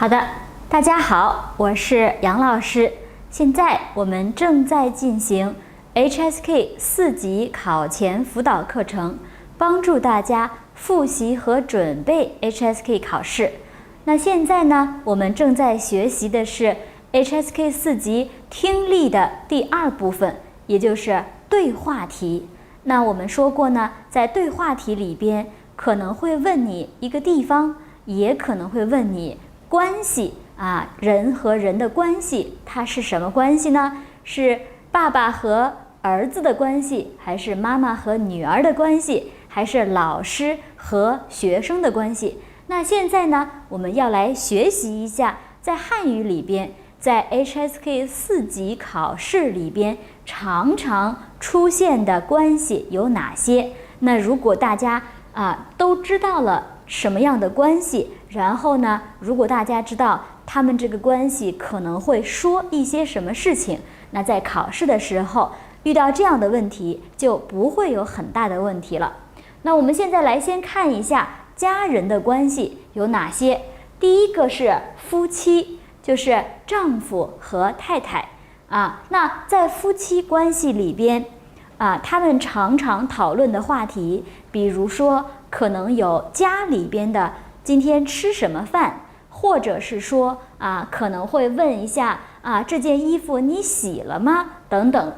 好的，大家好，我是杨老師。現在我們正在進行 HSK 4級考前輔導課程，幫助大家複習和準備 HSK 考試。那現在呢，我們正在學習的是 HSK 4級聽力的第2部分，也就是對話題。那我們說過呢，在對話題裡邊可能會問你一個地方，也可能會問你關係啊，人和人的關係，它是什麼關係呢？是爸爸和兒子的關係，還是媽媽和女兒的關係，還是老師和學生的關係？那現在呢，我們要來學習一下，在漢語裡邊，在 HSK 4級考試裡邊常常出現的關係有哪些？那如果大家都知道了什麼樣的關係，然後呢，如果大家知道他們這個關係可能會說一些什麼事情，那在考試的時候遇到這樣的問題就不會有很大的問題了。那我們現在來先看一下家人的關係有哪些。第一個是夫妻，就是丈夫和太太啊。那在夫妻關係裡邊他們常常討論的話題，比如說可能有家裡邊的今天吃什麼飯，或者是說可能會問一下這件衣服你洗了嗎？等等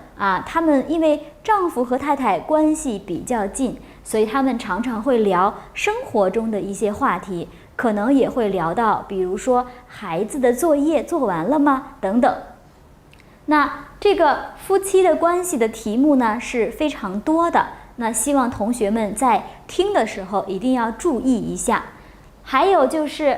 他們因為丈夫和太太關係比較近，所以他們常常會聊生活中的一些話題，可能也會聊到比如說孩子的作業做完了嗎？等等。那這個夫妻的關係的題目呢是非常多的，那希望同學們在聽的時候一定要注意一下。還有就是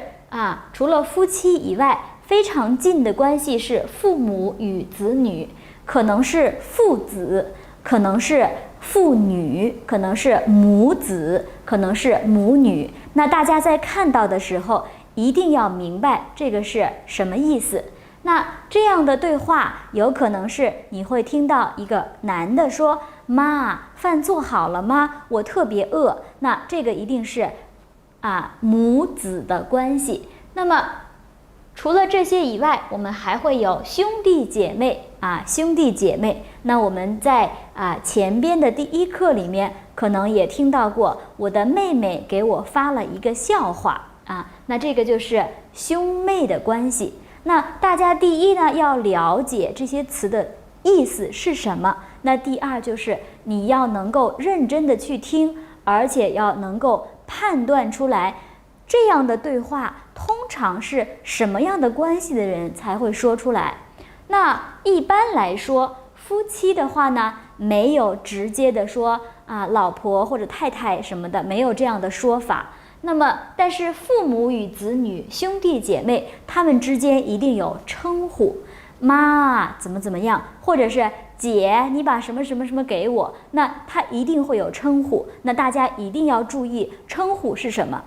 除了夫妻以外，非常近的關係是父母與子女，可能是父子，可能是父女，可能是母子，可能是母女。那大家在看到的時候一定要明白這個是什麼意思。那這樣的對話有可能是你會聽到一個男的說：“媽，飯做好了嗎？我特別餓。”那這個一定是母子的關係。那麼除了這些以外，我們還會有兄弟姐妹兄弟姐妹。那我們在前邊的第1課裡面可能也聽到過，我的妹妹給我發了一個笑話那這個就是兄妹的關係。那大家第一呢，要了解這些詞的意思是什麼。那第二就是你要能夠認真的去聽，而且要能夠判斷出來這樣的對話通常是什麼樣的關係的人才會說出來。那一般來說，夫妻的話呢，沒有直接的說老婆或者太太什麼的，沒有這樣的說法。那麼但是父母與子女、兄弟姐妹他們之間一定有稱呼，媽怎麼怎麼樣，或者是姐你把什麼什麼什麼給我，那他一定會有稱呼。那大家一定要注意稱呼是什麼。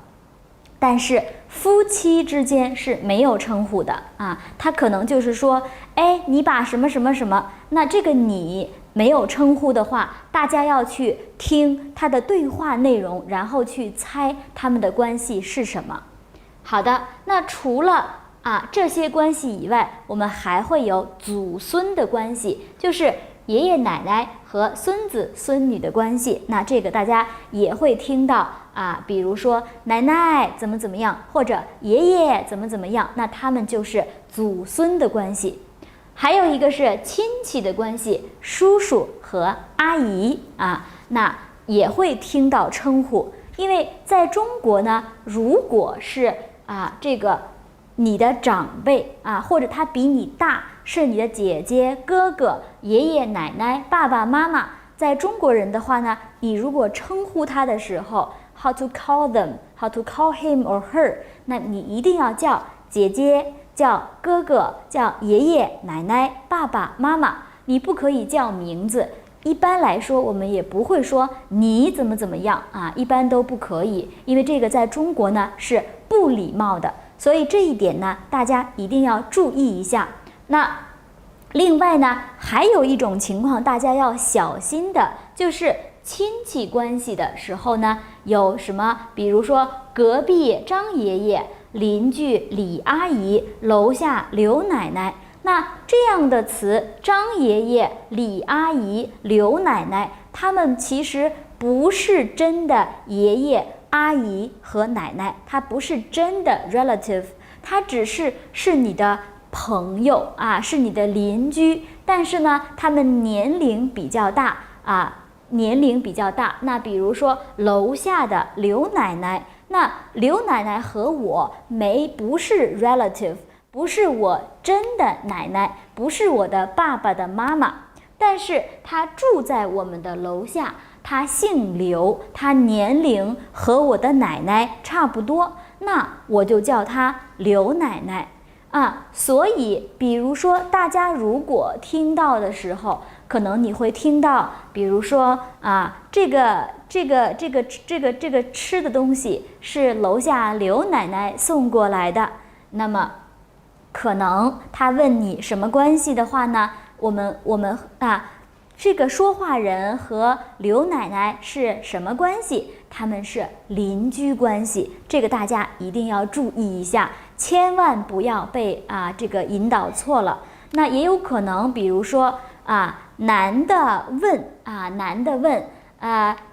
但是夫妻之间是沒有稱呼的他可能就是说你把什麼什麼什麼，那這個你沒有稱呼的話，大家要去聽他的對話內容，然後去猜他們的關係是什麼。好的，那除了這些關係以外，我們還會有祖孫的關係，就是爺爺奶奶和孫子孫女的關係。那這個大家也會聽到比如說奶奶怎麼怎麼樣，或者爺爺怎麼怎麼樣，那他們就是祖孫的關係。還有一個是親戚的關係，叔叔和阿姨那也會聽到稱呼。因為在中國呢，如果是這個你的長輩或者他比你大，是你的姐姐、哥哥、爺爺奶奶、爸爸媽媽，在中國人的話呢，你如果稱呼他的時候 how to call them, how to call him or her， 那你一定要叫姐姐，叫哥哥，叫爺爺奶奶、爸爸媽媽，你不可以叫名字。一般來說我們也不会說你怎么怎麼樣一般都不可以，因為這個在中國呢是不禮貌的。所以這一點呢大家一定要注意一下。那另外呢還有一種情況大家要小心的，就是親戚關係的時候呢，有什麼比如說隔壁張爺爺鄰居李阿姨，樓下劉奶奶。那這樣的詞，張爺爺、李阿姨、劉奶奶，他們其實不是真的爺爺、阿姨和奶奶，它不是真的 relative， 它只是你的朋友啊，是你的鄰居，但是呢，他們年齡比較大啊，年齡比較大。那比如說樓下的劉奶奶，那劉奶奶和我不是 relative， 不是我真的奶奶，不是我的爸爸的媽媽，但是她住在我們的樓下，她姓劉，她年齡和我的奶奶差不多，那我就叫她劉奶奶。所以比如說大家如果听到的时候，可能你会听到，比如说这个吃的東西是樓下劉奶奶送過來的，那麼可能他問你什麼關係的話呢，我們這個說話人和劉奶奶是什麼關係？他們是鄰居關係，這個大家一定要注意一下，千萬不要被這個引導錯了。那也有可能，比如說男的問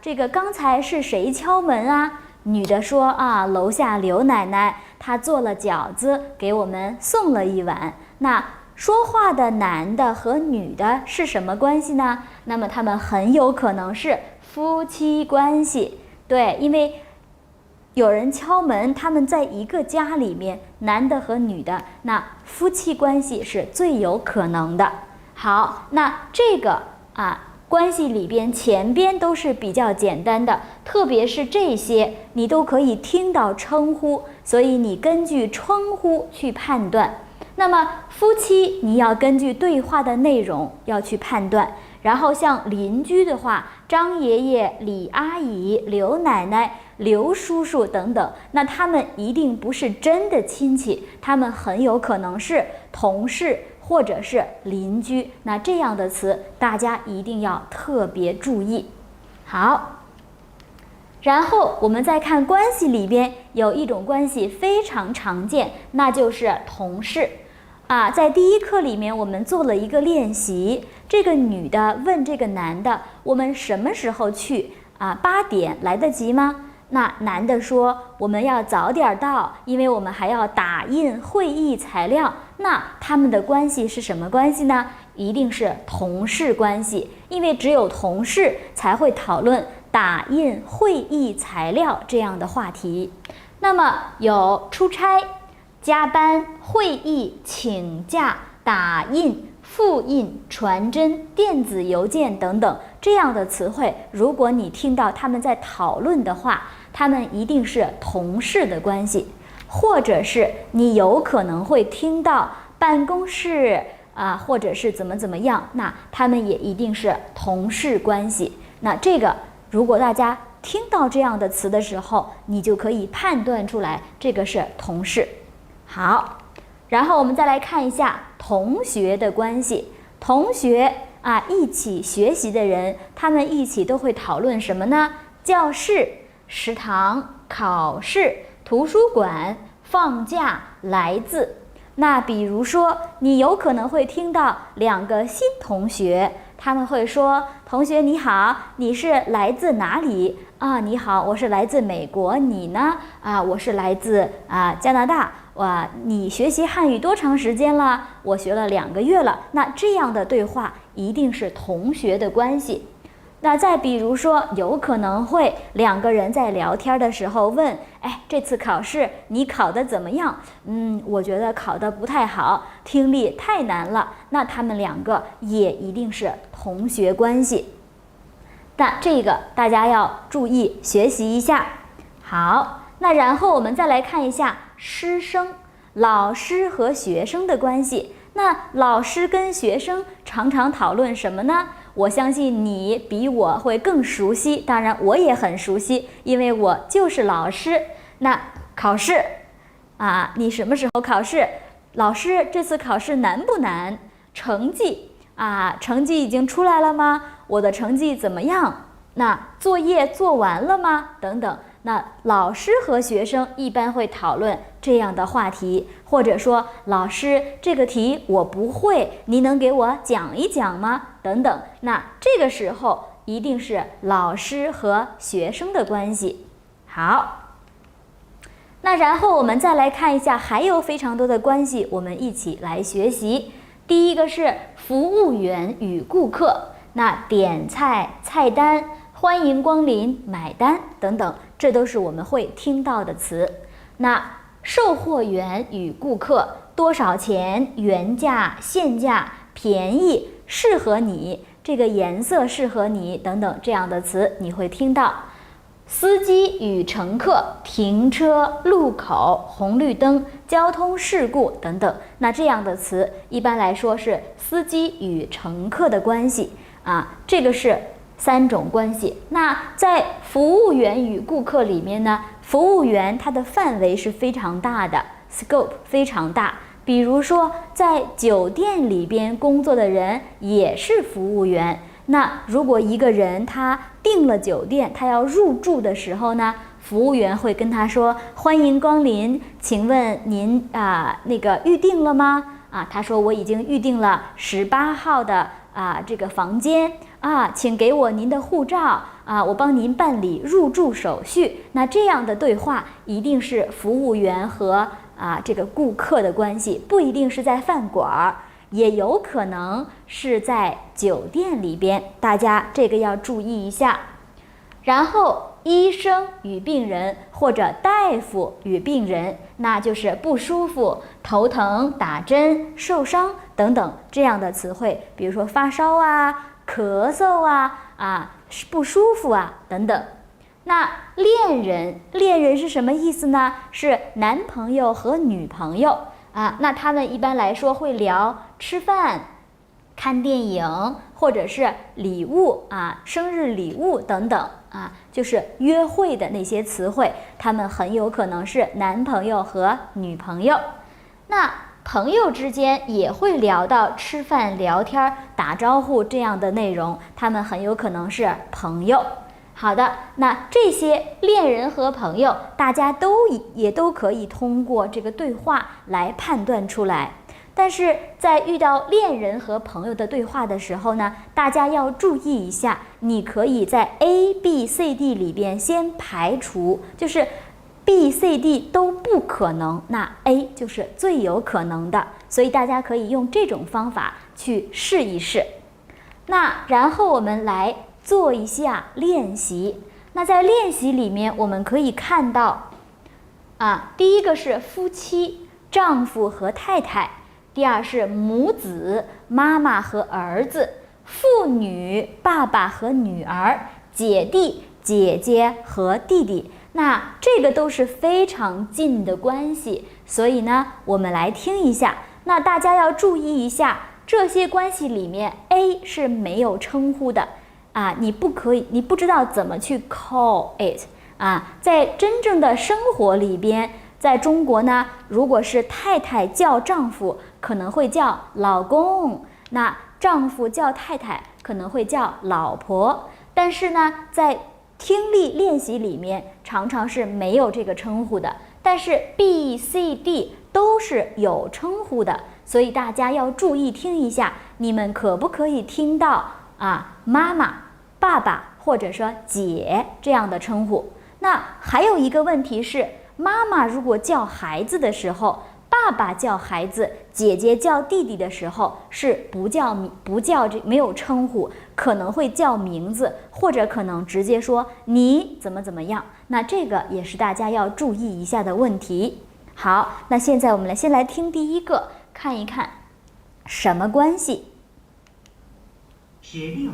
這個剛才是誰敲門啊？女的說樓下劉奶奶她做了餃子給我們送了一碗。那說話的男的和女的是什麼關係呢？那麼他們很有可能是夫妻關係。對，因為有人敲門，他們在一個家裡面，男的和女的，那夫妻關係是最有可能的。好，那這個關係裡邊前邊都是比較簡單的，特別是這些你都可以聽到稱呼，所以你根據稱呼去判斷。那麼夫妻你要根據對話的內容要去判斷，然後像鄰居的話，張爺爺、李阿姨、劉奶奶、劉叔叔等等，那他們一定不是真的親戚，他們很有可能是同事或者是鄰居。那這樣的詞大家一定要特別注意。好，然後我們再看關係裡邊有一種關係非常常見，那就是同事。在第一課裡面我們做了一個練習，這個女的問這個男的，我們什麼時候去？8點來得及嗎？那男的說我們要早點到，因為我們還要打印會議材料。那他們的關係是什麼關係呢？一定是同事關係，因為只有同事才會討論打印會議材料這樣的話題。那麼有出差、加班、會議、請假、打印、複印、傳真、電子郵件等等這樣的詞彙，如果你聽到他們在討論的話，他們一定是同事的關係，或者是你有可能會聽到辦公室或者是怎麼樣，那他們也一定是同事關係。那這個如果大家聽到這樣的詞的時候，你就可以判斷出來這個是同事。好，然後我們再來看一下同學的關係。同學一起學習的人，他們一起都會討論什麼呢？教室、食堂、考試、圖書館、放假、來自。那比如說，你有可能會聽到2個新同學，他們會說：同學你好，你是來自哪裡？你好，我是來自美國，你呢？我是來自加拿大。你學習漢語多長時間了？我學了2個月了。那這樣的對話一定是同學的關係。那再比如說，有可能會2個人在聊天的時候問：這次考試你考得怎麼樣？我覺得考得不太好，聽力太難了。那他們2個也一定是同學關係。那這個大家要注意學習一下。好，那然後我們再來看一下師生，老師和學生的關係。那老師跟學生常常討論什麼呢？我相信你比我會更熟悉，當然我也很熟悉，因為我就是老師。那考試你什麼時候考試？老師，這次考試難不難？成績成績已經出來了嗎？我的成績怎麼樣？那作業做完了嗎？等等。那老師和學生一般會討論這樣的話題，或者說老師，這個題我不會，你能給我講一講嗎？等等。那這個時候一定是老師和學生的關係。好，那然後我們再來看一下，還有非常多的關係，我們一起來學習。第一個是服務員與顧客，那點菜、菜單、歡迎光臨、買單等等，這都是我們會聽到的詞。那售貨員與顧客，多少錢、原價、現價、便宜、適合你，這個顏色適合你等等這樣的詞你會聽到。司機與乘客，停車、路口、紅綠燈、交通事故等等，那這樣的詞一般來說是司機與乘客的關係啊，這個是3種關係。那在服務員與顧客裡面呢，服務員它的範圍是非常大的 ，scope 非常大。比如說在酒店裡邊工作的人也是服務員。那如果一個人他訂了酒店，他要入住的時候呢，服務員會跟他說：“歡迎光臨，請問您那個預訂了嗎？”他說：“我已經預訂了18號的這個房間請給我您的護照我幫您辦理入住手續。”那這樣的對話一定是服務員和這個顧客的關係，不一定是在飯館。也有可能是在酒店裡邊，大家這個要注意一下。然後醫生與病人或者大夫與病人，那就是不舒服、頭疼、打針、受傷等等這樣的詞彙，比如說發燒咳嗽不舒服等等。那戀人是什麼意思呢？是男朋友和女朋友那他們一般来說會聊吃飯、看電影，或者是禮物生日禮物等等就是約會的那些詞彙，他們很有可能是男朋友和女朋友。那朋友之間也會聊到吃飯、聊天、打招呼這樣的內容，他們很有可能是朋友。好的，那這些戀人和朋友，大家也都可以通過這個對話來判斷出來。但是在遇到戀人和朋友的对話的時候呢，大家要注意一下，你可以在 A、B、C、D 裡邊先排除，就是 B、C、D 都不可能，那 A 就是最有可能的，所以大家可以用这种方法去試一試。那然後我們來做一下練習。那在練習裡面，我們可以看到第一個是夫妻，丈夫和太太；第二是母子，媽媽和兒子；父女，爸爸和女兒；姐弟，姐姐和弟弟。那這個都是非常近的關係，所以呢，我們來聽一下。那大家要注意一下，這些關係裡面 A 是沒有稱呼的你不知道怎麼去 call it 在真正的生活裡邊，在中國呢，如果是太太叫丈夫，可能會叫老公；那丈夫叫太太，可能會叫老婆。但是呢，在聽力練習裡面，常常是沒有這個稱呼的。但是 B、C、D 都是有稱呼的，所以大家要注意聽一下，你們可不可以聽到媽媽、爸爸或者說姐這樣的稱呼？那還有一個問題是，媽媽如果叫孩子的時候，爸爸叫孩子，姐姐叫弟弟的時候是不叫没有称呼，可能会叫名字，或者可能直接說你怎麼樣。那這個也是大家要注意一下的問題。好，那現在我們先來聽第一個，看一看什麼關係。16，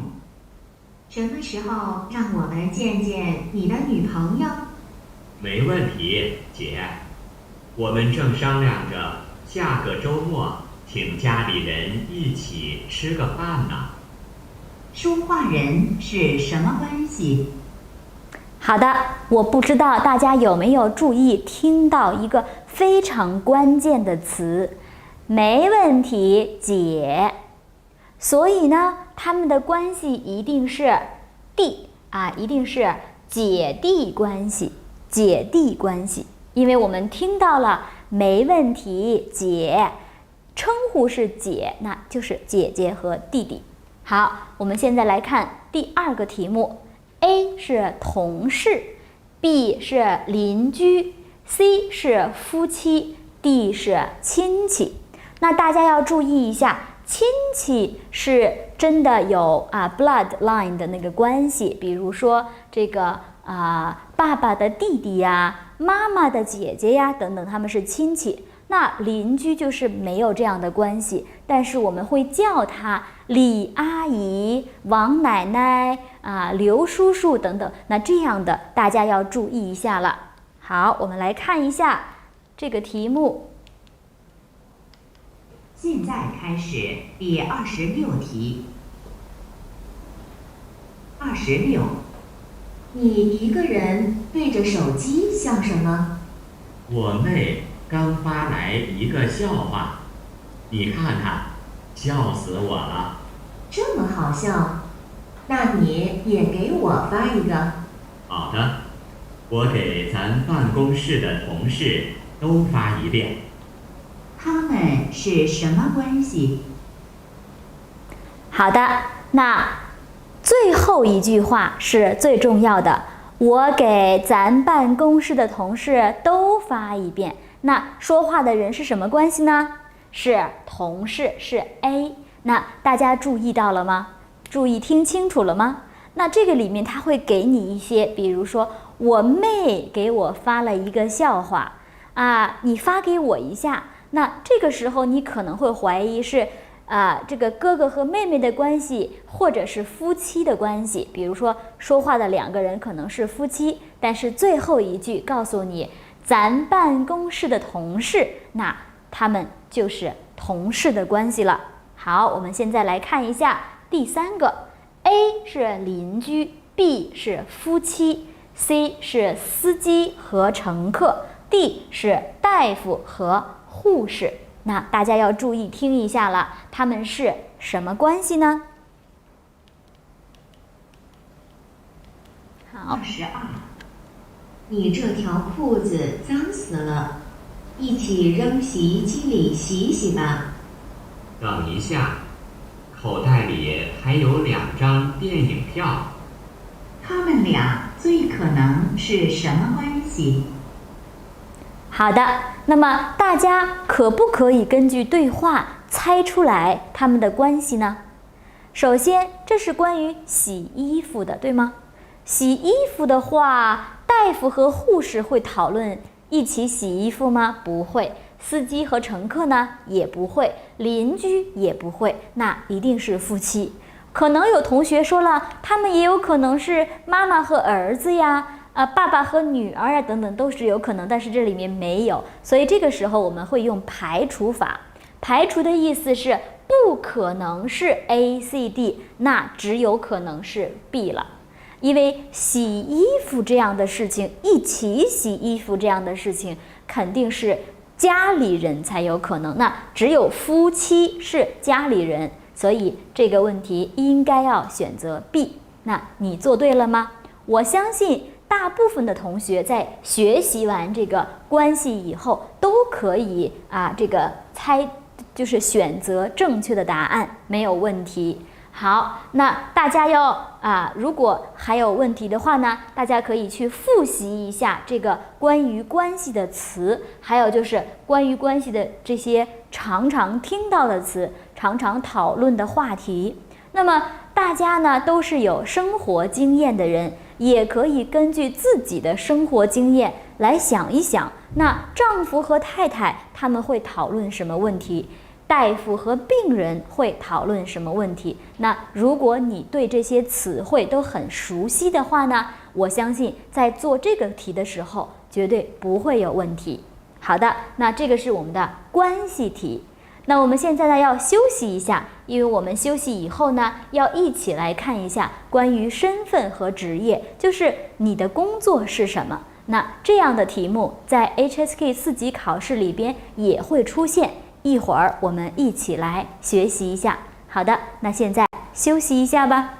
什麼時候讓我們見見你的女朋友？沒問題，姐。我們正商量着下個週末請家裡人一起吃個飯呢。說話人是什麼關係？好的，我不知道大家有沒有注意聽到一個非常關鍵的詞，沒問題，姐。所以呢，他們的關係一定是弟一定是姐弟關係。姐弟關係，因為我們聽到了沒問題，姐，稱呼是姐，那就是姐姐和弟弟。好，我們現在來看第2個題目 ，A 是同事 ，B 是鄰居 ，C 是夫妻 ，D 是親戚。那大家要注意一下，親戚是真的有bloodline 的那個關係，比如說這個爸爸的弟弟呀、媽媽的姐姐呀等等，他們是親戚。那鄰居就是沒有這樣的關係，但是我們會叫他李阿姨、王奶奶劉叔叔等等。那這樣的大家要注意一下了。好，我們來看一下這個題目。現在開始第26題。26，你一個人對着手機笑什麼？我妹剛發來一個笑話，你看看，笑死我了。這麼好笑，那你也給我發一個。好的，我給咱辦公室的同事都發一遍。他們是什麼關係？好的，那最後一句話是最重要的，我給咱辦公室的同事都发一遍。那說話的人是什麼關係呢？是同事，是 A。那大家注意到了嗎？注意聽清楚了嗎？那這個裡面他會給你一些，比如說我妹給我發了一個笑話你發給我一下。那這個時候你可能會懷疑是這個哥哥和妹妹的關係，或者是夫妻的關係。比如說說話的2個人可能是夫妻，但是最後一句告訴你咱辦公室的同事，那他們就是同事的關係了。好，我們現在來看一下第3個 ，A 是鄰居 ，B 是夫妻 ，C 是司機和乘客 ，D 是大夫和護士。那大家要注意聽一下了，他們是什麼關係呢？好，22，你這條褲子髒死了，一起扔洗衣機裡洗洗吧。等一下，口袋裡還有2張電影票。他們倆最可能是什麼關係？好的，那麼大家可不可以根据对話猜出來他們的關係呢？首先，這是關於洗衣服的，對嗎？洗衣服的話，大夫和護士會討論一起洗衣服嗎？不會。司機和乘客呢？也不會。鄰居也不會。那一定是夫妻。可能有同學說了，他們也有可能是媽媽和兒子呀。爸爸和女兒啊，等等都是有可能，但是這裡面沒有，所以這個時候我們會用排除法。排除的意思是不可能是 A、C、D， 那只有可能是 B 了。因為洗衣服這樣的事情，一起洗衣服這樣的事情，肯定是家裡人才有可能，那只有夫妻是家裡人，所以這個問題應該要選擇 B。那你做對了嗎？我相信大部分的同學在學習完這個關係以後，都可以這個就是選擇正確的答案，沒有問題。好，那大家要如果還有問題的話呢，大家可以去複習一下這個關於關係的詞，還有就是關於關係的這些常常聽到的詞，常常討論的話題。那麼大家呢都是有生活經驗的人，也可以根據自己的生活經驗來想一想，那丈夫和太太他們會討論什麼問題？大夫和病人會討論什麼問題？那如果你對這些詞彙都很熟悉的話呢，我相信在做這個題的時候絕對不會有問題。好的，那這個是我們的關係題。那我們現在呢要休息一下，因為我們休息以後呢要一起來看一下關於身份和職業，就是你的工作是什麼。那這樣的題目在 HSK 4級考試裡邊也會出現，一會兒我們一起來學習一下。好的，那現在休息一下吧。